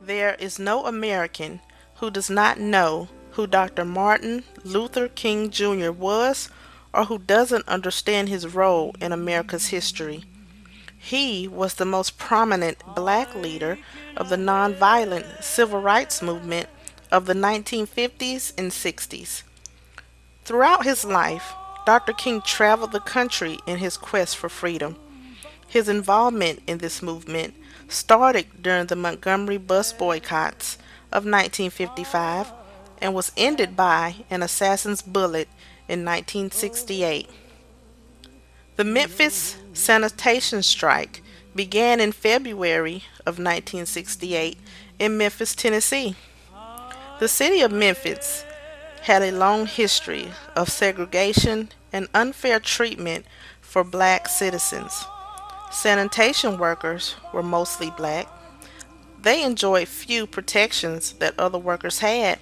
There is no American who does not know who Dr. Martin Luther King Jr. was or who doesn't understand his role in America's history. He was the most prominent black leader of the nonviolent civil rights movement of the 1950s and 60s. Throughout his life, Dr. King traveled the country in his quest for freedom. His involvement in this movement started during the Montgomery bus boycotts of 1955 and was ended by an assassin's bullet in 1968. The Memphis sanitation strike began in February of 1968 in Memphis, Tennessee. The city of Memphis had a long history of segregation and unfair treatment for black citizens. Sanitation workers were mostly black. They enjoyed few protections that other workers had.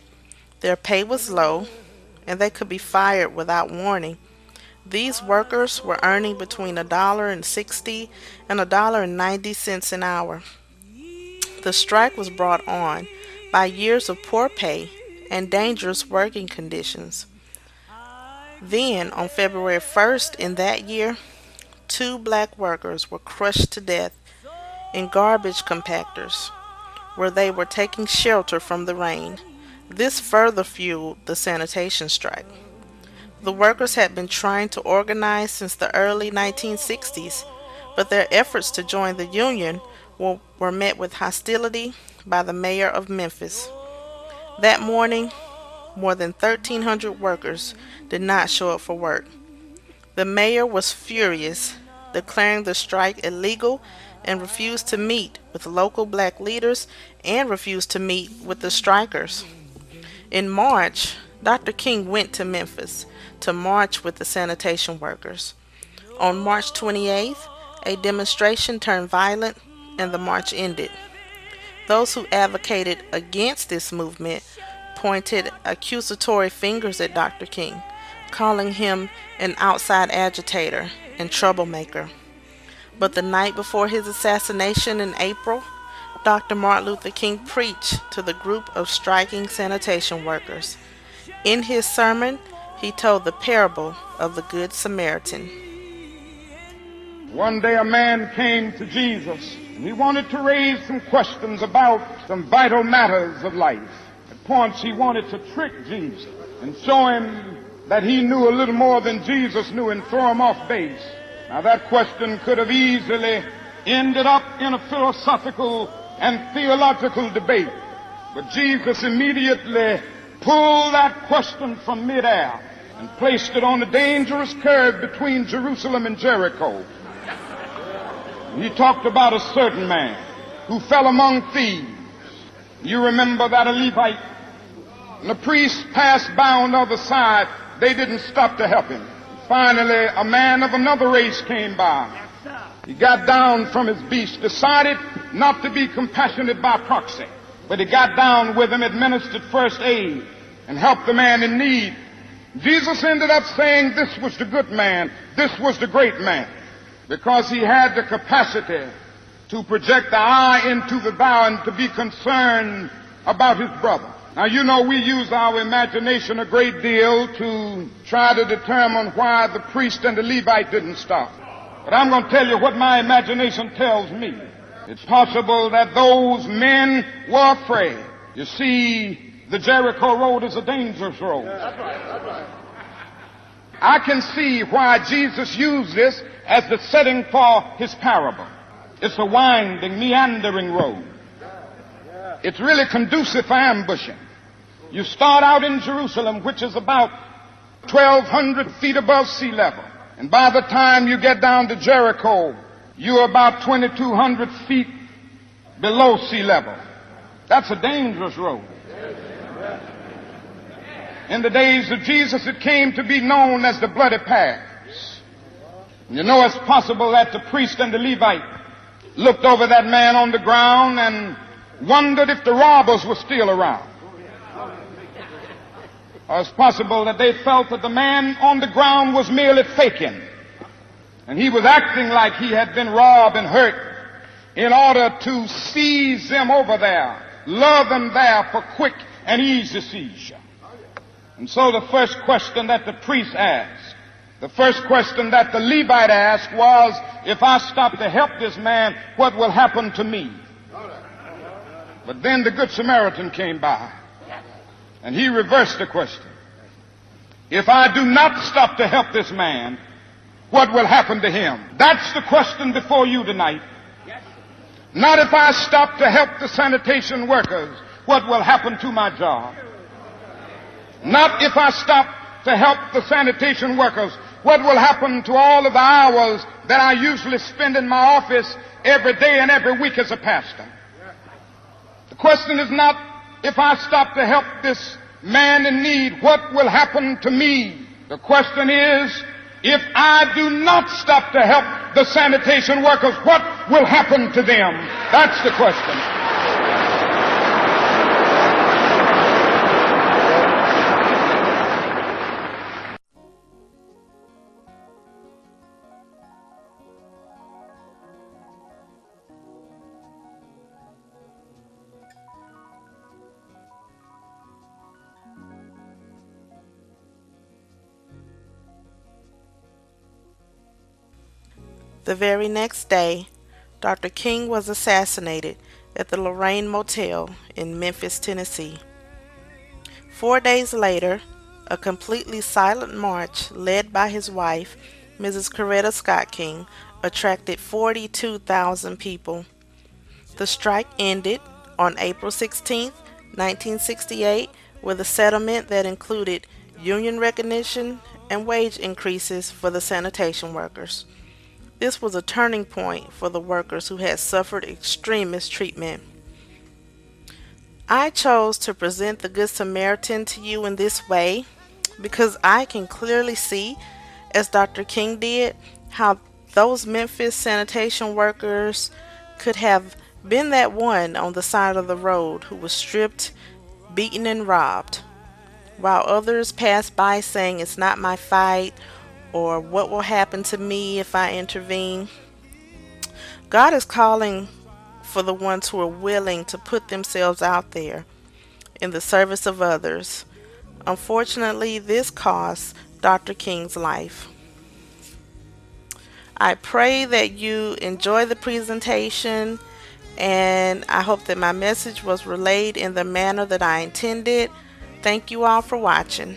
Their pay was low, and they could be fired without warning. These workers were earning between $1.60 and $1.90 an hour. The strike was brought on by years of poor pay and dangerous working conditions. Then, on February 1st in that year, two black workers were crushed to death in garbage compactors where they were taking shelter from the rain. This further fueled the sanitation strike. The workers had been trying to organize since the early 1960s, but their efforts to join the union were met with hostility by the mayor of Memphis. That morning, more than 1,300 workers did not show up for work. The mayor was furious, declaring the strike illegal and refused to meet with local black leaders and refused to meet with the strikers. In March, Dr. King went to Memphis to march with the sanitation workers. On March 28th, a demonstration turned violent and the march ended. Those who advocated against this movement pointed accusatory fingers at Dr. King, calling him an outside agitator and troublemaker. But the night before his assassination in April, Dr. Martin Luther King preached to the group of striking sanitation workers. In his sermon, he told the parable of the Good Samaritan. One day a man came to Jesus, and he wanted to raise some questions about some vital matters of life. At points he wanted to trick Jesus and show him that he knew a little more than Jesus knew and throw him off base. Now that question could have easily ended up in a philosophical and theological debate. But Jesus immediately pulled that question from midair and placed it on a dangerous curve between Jerusalem and Jericho. He talked about a certain man who fell among thieves. You remember that a Levite and the priest passed by on the other side. They didn't stop to help him. Finally, a man of another race came by. He got down from his beast, decided not to be compassionate by proxy, but he got down with him, administered first aid, and helped the man in need. Jesus ended up saying this was the good man, this was the great man, because he had the capacity to project the eye into the thou and to be concerned about his brother. Now, you know, we use our imagination a great deal to try to determine why the priest and the Levite didn't stop. But I'm going to tell you what my imagination tells me. It's possible that those men were afraid. You see, the Jericho road is a dangerous road. That's right. I can see why Jesus used this as the setting for his parable. It's a winding, meandering road. It's really conducive for ambushing. You start out in Jerusalem, which is about 1,200 feet above sea level. And by the time you get down to Jericho, you're about 2,200 feet below sea level. That's a dangerous road. In the days of Jesus, it came to be known as the bloody paths. You know, it's possible that the priest and the Levite looked over that man on the ground and wondered if the robbers were still around. Or it's possible that they felt that the man on the ground was merely faking, and he was acting like he had been robbed and hurt in order to seize them over there love them there for quick and easy seizure. And so the first question that the priest asked, the first question that the Levite asked was, if I stop to help this man, what will happen to me? But then the Good Samaritan came by, and he reversed the question. If I do not stop to help this man, what will happen to him? That's the question before you tonight. Not if I stop to help the sanitation workers, what will happen to my job? Not if I stop to help the sanitation workers, what will happen to all of the hours that I usually spend in my office every day and every week as a pastor? The question is not if I stop to help this man in need, what will happen to me? The question is, if I do not stop to help the sanitation workers, what will happen to them? That's the question. The very next day, Dr. King was assassinated at the Lorraine Motel in Memphis, Tennessee. 4 days later, a completely silent march led by his wife, Mrs. Coretta Scott King, attracted 42,000 people. The strike ended on April 16, 1968, with a settlement that included union recognition and wage increases for the sanitation workers. This was a turning point for the workers who had suffered extreme mistreatment. I chose to present the Good Samaritan to you in this way because I can clearly see, as Dr. King did, how those Memphis sanitation workers could have been that one on the side of the road who was stripped, beaten, and robbed, while others passed by saying, "It's not my fight," or "What will happen to me if I intervene?" God is calling for the ones who are willing to put themselves out there in the service of others. Unfortunately, this cost Dr. King's life. I pray that you enjoy the presentation, and I hope that my message was relayed in the manner that I intended. Thank you all for watching.